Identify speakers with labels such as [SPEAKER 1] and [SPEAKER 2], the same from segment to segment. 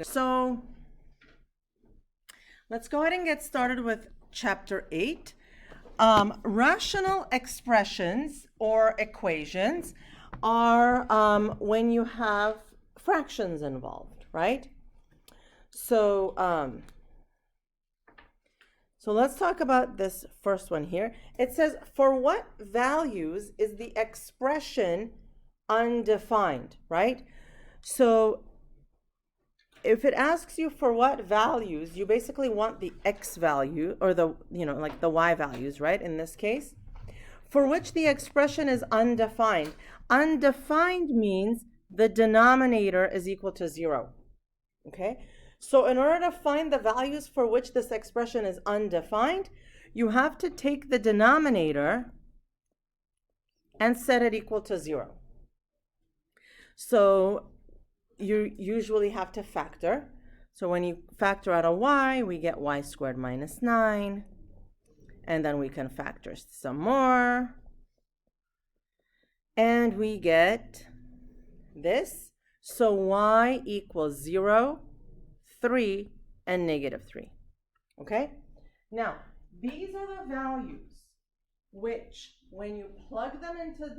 [SPEAKER 1] So let's go ahead and get started with chapter 8. Rational expressions or equations are when you have fractions involved, right? So let's talk about this first one here. It says, for what values is the expression undefined, right? So if it asks you for what values, you basically want the x value or the, like the y values, right? In this case, for which the expression is undefined. Undefined means the denominator is equal to 0, okay? So in order to find the values for which this expression is undefined, you have to take the denominator and set it equal to 0. So you usually have to factor. So when you factor out a y, we get y squared minus 9. And then we can factor some more. And we get this. So y equals 0, 3, and negative 3. Okay? Now, these are the values which, when you plug them into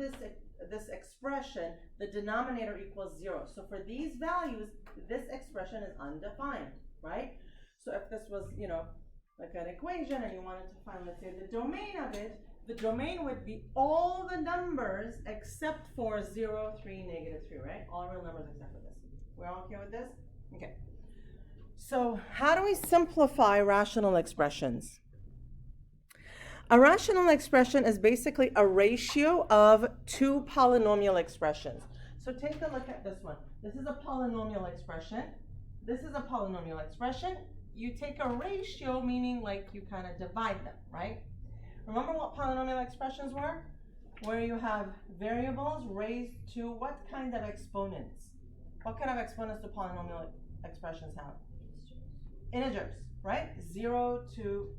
[SPEAKER 1] this expression, the denominator equals 0. So for these values, this expression is undefined, right? So if this was, like an equation and you wanted to find, let's say, the domain of it, the domain would be all the numbers except for 0, 3, negative 3, right? All real numbers except for this. We're all okay with this? Okay. So how do we simplify rational expressions? A rational expression is basically a ratio of two polynomial expressions. So take a look at this one. This is a polynomial expression. This is a polynomial expression. You take a ratio, meaning like you kind of divide them, right? Remember what polynomial expressions were? Where you have variables raised to what kind of exponents? What kind of exponents do polynomial expressions have? Integers, right? 0 to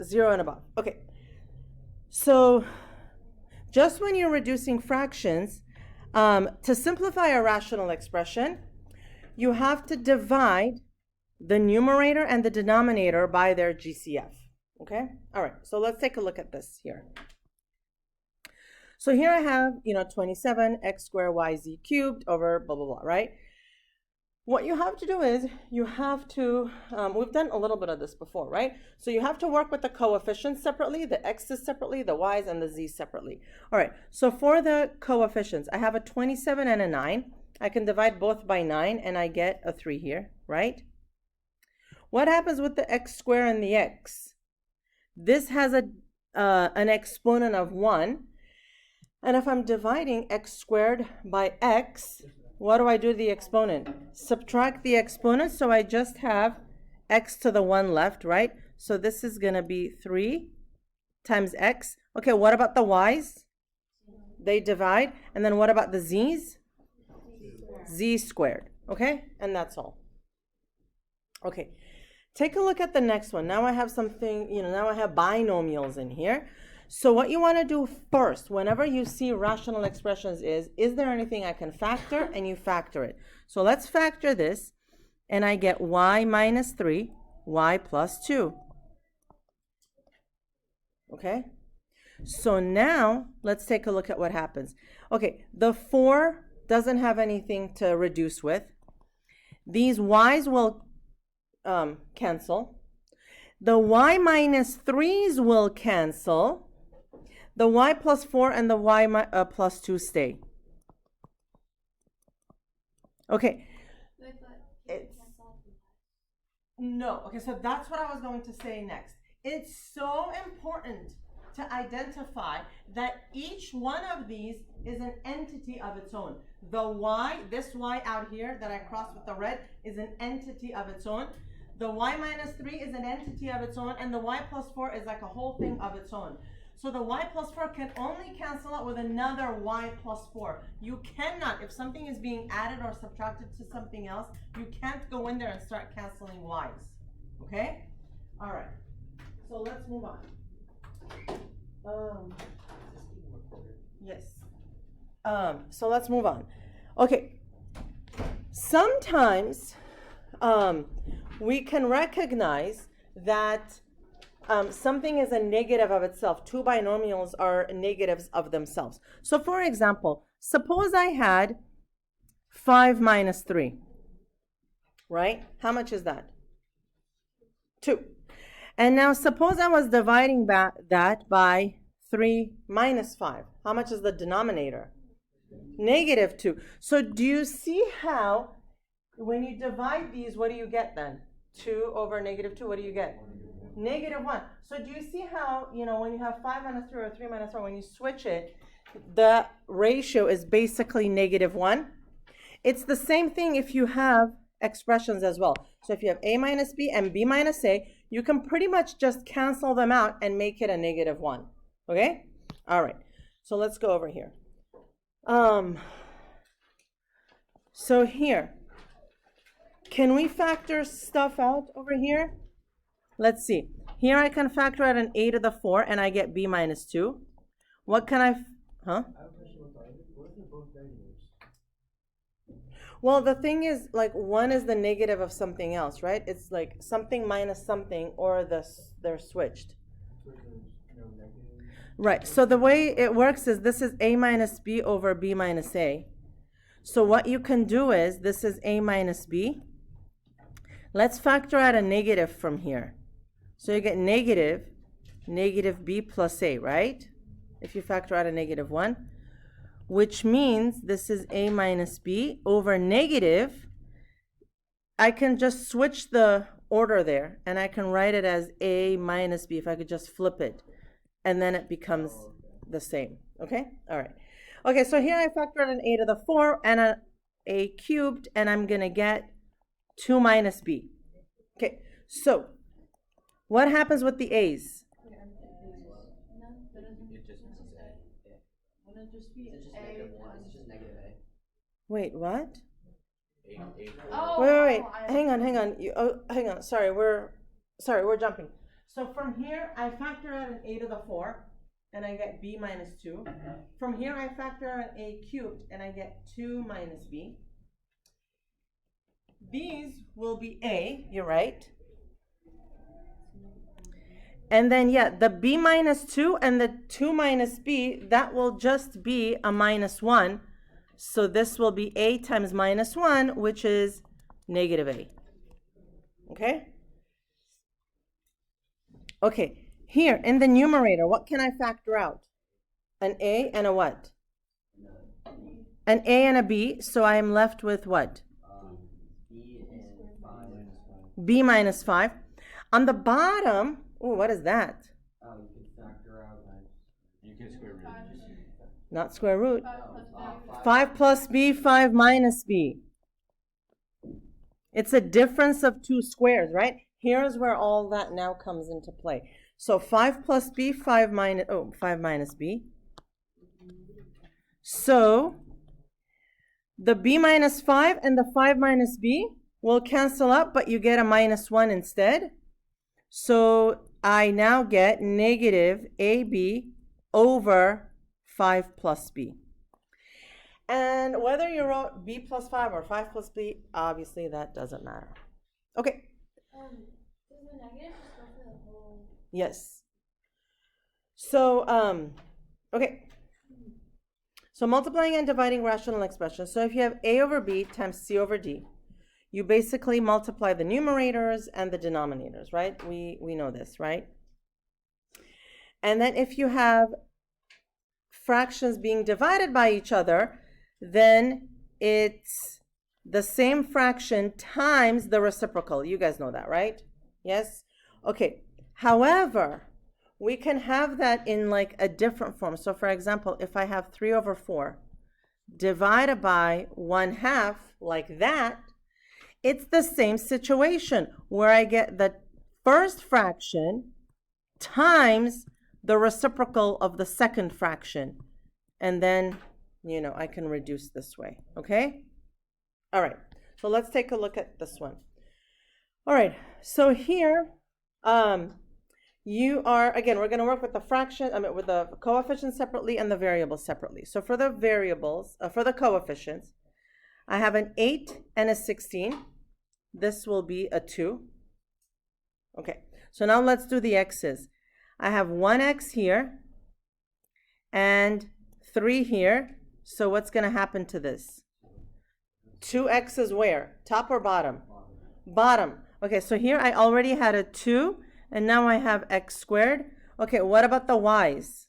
[SPEAKER 1] 0 and above. Okay, so just when you're reducing fractions, to simplify a rational expression, you have to divide the numerator and the denominator by their GCF. Okay, all right, so let's take a look at this here. So here I have, 27 x squared yz cubed over blah, blah, blah, right? What you have to do is you have to, we've done a little bit of this before, right? So you have to work with the coefficients separately, the x's separately, the y's and the z's separately. All right, so for the coefficients, I have a 27 and a 9. I can divide both by 9 and I get a 3 here, right? What happens with the x squared and the x? This has an exponent of 1. And if I'm dividing x squared by x, what do I do to the exponent? Subtract the exponent, so I just have x to the 1 left, right? So this is going to be 3 times x. Okay, what about the y's? They divide. And then what about the z's? Z squared. Okay, and that's all. Okay, take a look at the next one. Now I have something, now I have binomials in here. So what you want to do first, whenever you see rational expressions is there anything I can factor? And you factor it. So let's factor this, and I get y minus 3, y plus 2. Okay? So now, let's take a look at what happens. Okay, the 4 doesn't have anything to reduce with. These y's will cancel. The y minus 3's will cancel. The y plus 4 and the y plus 2 stay. Okay. No. Okay, so that's what I was going to say next. It's so important to identify that each one of these is an entity of its own. The y, this y out here that I crossed with the red, is an entity of its own. The y minus 3 is an entity of its own, and the y plus 4 is like a whole thing of its own. So the y plus 4 can only cancel out with another y plus 4. You cannot, if something is being added or subtracted to something else, you can't go in there and start canceling y's. Okay? All right. So let's move on. Yes. So let's move on. Okay. Sometimes we can recognize that something is a negative of itself. Two binomials are negatives of themselves. So for example, suppose I had 5 minus 3, right? How much is that? 2. And now suppose I was dividing that by 3 minus 5. How much is the denominator? Negative 2. So do you see how when you divide these, what do you get then? 2 over negative 2, what do you get? Negative 1. So do you see how, when you have 5 minus 3 or 3 minus 4, when you switch it, the ratio is basically negative 1? It's the same thing if you have expressions as well. So if you have a minus b and b minus a, you can pretty much just cancel them out and make it a negative 1. Okay? All right. So let's go over here. So here, can we factor stuff out over here? Let's see. Here I can factor out an a to the 4 and I get b minus 2. What can I, huh? Well, the thing is, like, one is the negative of something else, right? It's like something minus something, or they're switched. Right. So the way it works is this is a minus b over b minus a. So what you can do is this is a minus b. Let's factor out a negative from here. So you get negative b plus a, right? If you factor out a negative 1. Which means this is a minus b over negative. I can just switch the order there, and I can write it as a minus b if I could just flip it. And then it becomes the same. Okay? All right. Okay, so here I factored an a to the 4 and an a cubed, and I'm going to get 2 minus b. Okay, so what happens with the a's? Wait, what? Wait. Hang on. Hang on. Sorry, we're jumping. So from here, I factor out an a to the 4, and I get b minus 2. From here, I factor out an a cubed, and I get 2 minus b. These will be a, you're right. And then, yeah, the b minus 2 and the 2 minus b, that will just be a minus 1. So this will be a times minus 1, which is negative a. Okay? Okay, here in the numerator, what can I factor out? An a and a what? An a and a b, so I am left with what? B minus 5. On the bottom, oh, what is that?
[SPEAKER 2] You can factor out, you can square root.
[SPEAKER 1] Not square root. 5 plus b, 5 minus b. It's a difference of 2 squares, right? Here's where all that now comes into play. So 5 plus b, 5 minus b. So the b minus 5 and the 5 minus b will cancel out, but you get a minus 1 instead. So I now get negative ab over 5 plus b. And whether you wrote b plus 5 or 5 plus b, obviously that doesn't matter. Okay.
[SPEAKER 3] Does the negative just go for the whole?
[SPEAKER 1] Yes. So, okay. So multiplying and dividing rational expressions. So if you have a over b times c over d, you basically multiply the numerators and the denominators, right? We know this, right? And then if you have fractions being divided by each other, then it's the same fraction times the reciprocal. You guys know that, right? Yes? Okay. However, we can have that in like a different form. So for example, if I have 3 over 4 divided by 1/2 like that, it's the same situation where I get the first fraction times the reciprocal of the second fraction. And then, I can reduce this way, okay? All right, so let's take a look at this one. All right, so here, you are, again, we're going to work with with the coefficients separately and the variables separately. So for the variables, for the coefficients, I have an 8 and a 16. This will be a 2. Okay, so now let's do the x's. I have 1x here and 3 here. So what's going to happen to this? 2x is where? Top or bottom? Bottom. Okay, so here I already had a 2, and now I have x squared. Okay, what about the y's?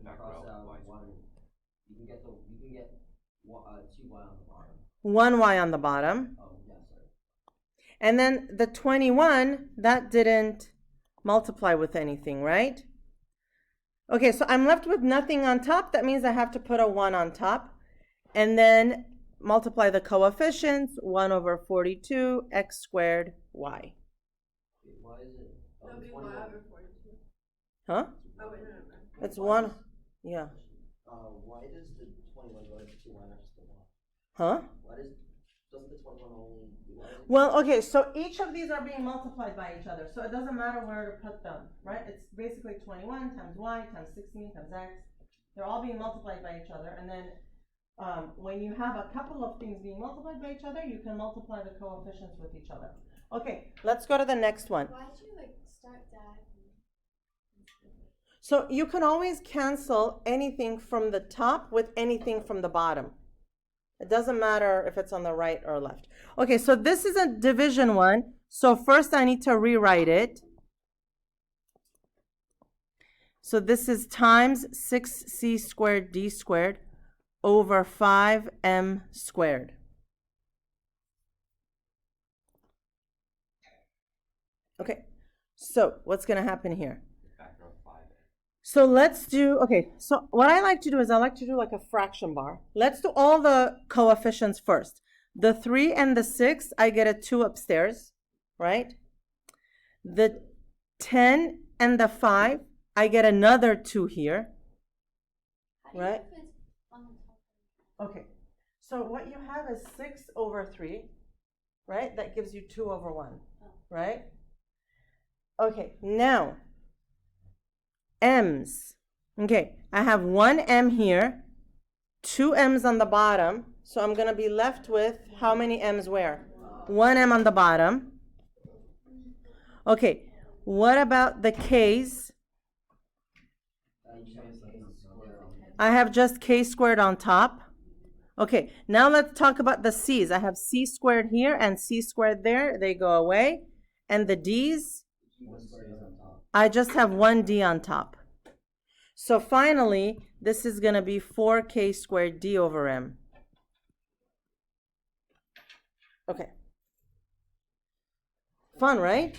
[SPEAKER 2] Cross out one.
[SPEAKER 4] You can get 2y on the bottom.
[SPEAKER 1] 1y on the bottom.
[SPEAKER 4] Oh, yeah, sorry.
[SPEAKER 1] And then the 21, that didn't multiply with anything, right? Okay, so I'm left with nothing on top. That means I have to put a 1 on top. And then multiply the coefficients, 1 over 42, x squared, y.
[SPEAKER 4] Wait, why is it? Oh,
[SPEAKER 5] That'll be
[SPEAKER 4] 21.
[SPEAKER 5] y over 42.
[SPEAKER 1] Huh?
[SPEAKER 5] Oh, wait, no.
[SPEAKER 1] It's 1. Yeah.
[SPEAKER 4] Why does the 21 go to 2y next to the 1?
[SPEAKER 1] Huh?
[SPEAKER 4] Doesn't the 21 only, why is it?
[SPEAKER 1] Well, okay, so each of these are being multiplied by each other. So it doesn't matter where to put them, right? It's basically 21 times y times 16 times x. They're all being multiplied by each other. And then when you have a couple of things being multiplied by each other, you can multiply the coefficients with each other. Okay, let's go to the next one.
[SPEAKER 3] Why'd you like start that?
[SPEAKER 1] So you can always cancel anything from the top with anything from the bottom. It doesn't matter if it's on the right or left. Okay, so this is a division one. So first I need to rewrite it. So this is times 6c squared d squared over 5m squared. Okay, so what's going to happen here?
[SPEAKER 2] Factor of 5.
[SPEAKER 1] So let's do, okay, so what I like to do is I like to do like a fraction bar. Let's do all the coefficients first. The 3 and the 6, I get a 2 upstairs, right? The 10 and the 5, I get another 2 here,
[SPEAKER 3] How do you
[SPEAKER 1] right?
[SPEAKER 3] know if it's on the top?
[SPEAKER 1] Okay, so what you have is 6 over 3, right? That gives you 2 over 1, right? Okay, now, m's. Okay, I have 1 m here, 2 m's on the bottom, so I'm going to be left with how many m's where? 1 m on the bottom. Okay, what about the k's? I have just k squared on top. Okay, now let's talk about the c's. I have c squared here and c squared there. They go away. And the d's, I just have 1d on top. So finally, this is going to be 4k squared d over m. Okay. Fun, right?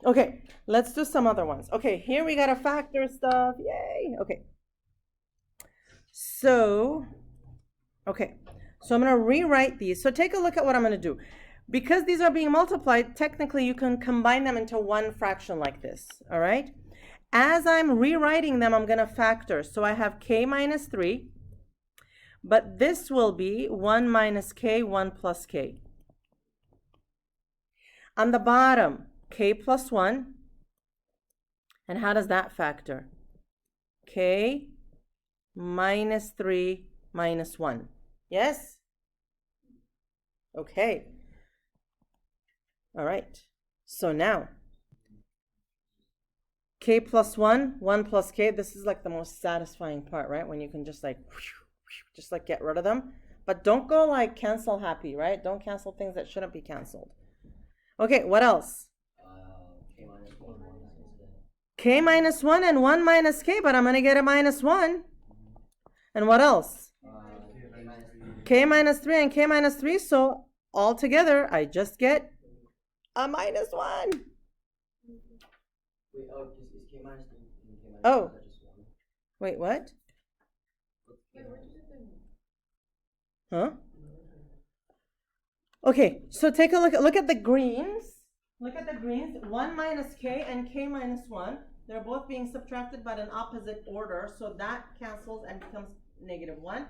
[SPEAKER 1] Okay, let's do some other ones. Okay, here we got a factor stuff. Yay. Okay. So I'm going to rewrite these. So take a look at what I'm going to do. Because these are being multiplied, technically you can combine them into one fraction like this, all right? As I'm rewriting them, I'm going to factor. So I have k minus 3, but this will be 1 minus k, 1 plus k. On the bottom, k plus 1. And how does that factor? K minus 3 minus 1. Yes? Okay. All right. So now, k plus 1, 1 plus k. This is like the most satisfying part, right? When you can just like get rid of them. But don't go like cancel happy, right? Don't cancel things that shouldn't be canceled. Okay, what else?
[SPEAKER 4] K minus 1, 1 instead.
[SPEAKER 1] K minus 1 and 1 minus k, but I'm going to get a minus 1. And what else?
[SPEAKER 4] K minus 3.
[SPEAKER 1] K minus 3 and k minus 3. So all together, I just get a minus 1.
[SPEAKER 4] Wait, oh, is K minus 3 and K minus
[SPEAKER 1] Oh.
[SPEAKER 4] 1 just 1?
[SPEAKER 1] Wait, what?
[SPEAKER 4] What's K minus 3?
[SPEAKER 1] Huh? Okay, so take a look at the greens. Look at the greens. 1 minus k and k minus 1. They're both being subtracted but in opposite order. So that cancels and becomes negative 1.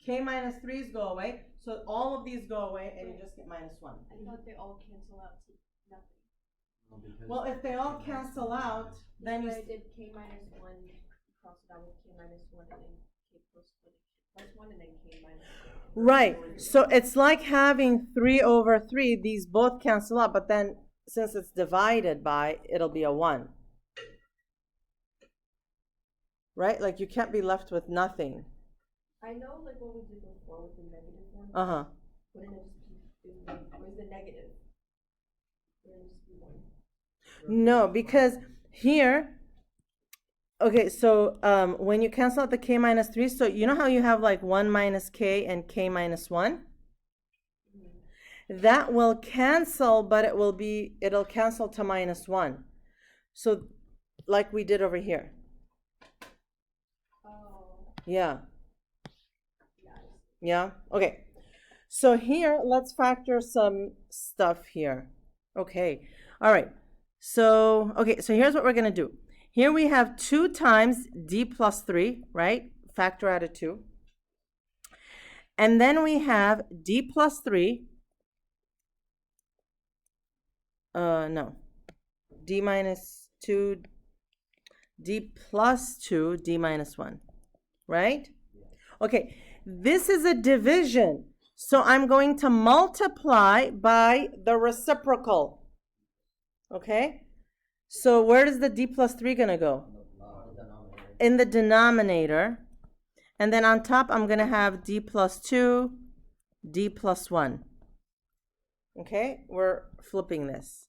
[SPEAKER 1] K minus 3's go away. So all of these go away and you just get minus 1.
[SPEAKER 3] I thought they all cancel out to nothing.
[SPEAKER 1] Well, if they all cancel out, then you...
[SPEAKER 3] I did k minus 1, cross it out with k minus 1, and then k plus 1.
[SPEAKER 5] plus 1 and then K minus 1.
[SPEAKER 1] Right. So it's like having 3 over 3. These both cancel out, but then since it's divided by, it'll be a 1. Right? Like you can't be left with nothing.
[SPEAKER 5] I know, like what we did before with the negative one.
[SPEAKER 1] Uh-huh.
[SPEAKER 5] Wouldn't it just be, where's the negative? Wouldn't it just be 1?
[SPEAKER 1] No, because here, okay, so when you cancel out the k minus 3, so you know how you have like 1 minus k and k minus 1? That will cancel, but it'll cancel to minus 1. So like we did over here.
[SPEAKER 5] Oh,
[SPEAKER 1] Yeah.
[SPEAKER 5] yeah. I see.
[SPEAKER 1] Yeah? Okay. So here, let's factor some stuff here. Okay. All right. So, okay, so here's what we're going to do. Here we have 2 times d plus 3, right? Factor out of 2. And then we have d plus 3. No. D minus 2, d plus 2, d minus 1. Right? Okay, this is a division. So I'm going to multiply by the reciprocal. Okay? So where is the d plus 3 going to go? In the denominator. And then on top, I'm going to have d plus 2, d plus 1. Okay? We're flipping this.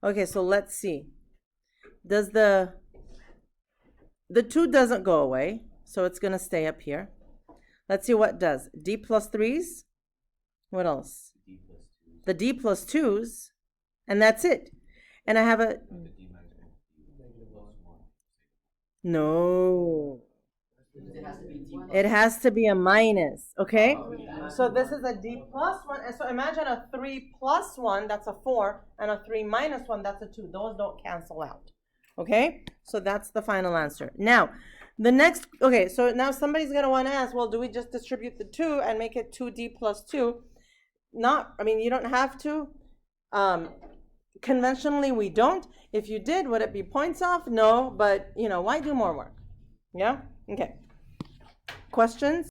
[SPEAKER 1] Okay, so let's see. Does the 2 doesn't go away, so it's going to stay up here. Let's see what it does. D plus 3s. What else? The D plus 2s. And that's it. And I have a... No.
[SPEAKER 4] It has to be D.
[SPEAKER 1] It has to be a minus, okay? So this is a D plus 1. And so imagine a 3 plus 1, that's a 4, and a 3 minus 1, that's a 2. Those don't cancel out, okay? So that's the final answer. Now, the next, okay, so now somebody's going to want to ask, well, do we just distribute the 2 and make it 2D plus 2? I mean, you don't have to. Conventionally, we don't. If you did, would it be points off? No, but, why do more work? Yeah? Okay. Questions?